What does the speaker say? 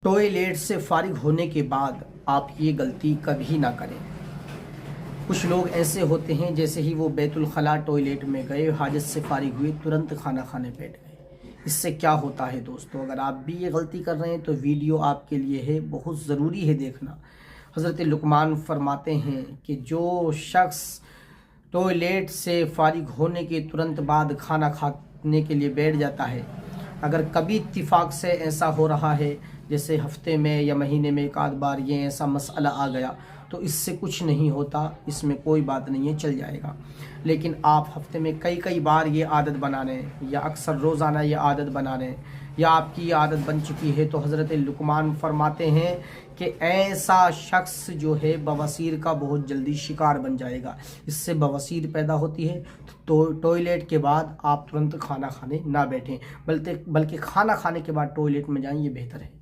Toilet से फारिग होने के बाद आप ये गलती कभी ना करें। कुछ लोग ऐसे होते हैं जैसे ही वो बैतुल खला टॉयलेट में गए, हाजत से फारिग हुए, तुरंत खाना खाने बैठ गए। इससे क्या होता है दोस्तों, अगर आप भी ये गलती कर रहे हैं तो वीडियो आपके लिए है, बहुत ज़रूरी है देखना। हज़रत लुकमान फरमाते हैं कि जो शख्स टॉयलेट से फारिग होने के तुरंत बाद खाना खाने के लिए बैठ जाता है, अगर कभी इत्तिफाक से ऐसा हो रहा है जैसे हफ्ते में या महीने में एक आध बार ये ऐसा मसला आ गया, तो इससे कुछ नहीं होता, इसमें कोई बात नहीं है, चल जाएगा। लेकिन आप हफ्ते में कई कई बार ये आदत बना लें या अक्सर रोज़ाना ये आदत बना लें या आपकी ये आदत बन चुकी है, तो हज़रत लुकमान फरमाते हैं कि ऐसा शख्स जो है बवासीर का बहुत जल्दी शिकार बन जाएगा। इससे बवासीर पैदा होती है, तो टॉयलेट के बाद आप तुरंत खाना खाने ना बैठें, बल्कि खाना खाने के बाद टॉयलेट में जाएं, ये बेहतर है।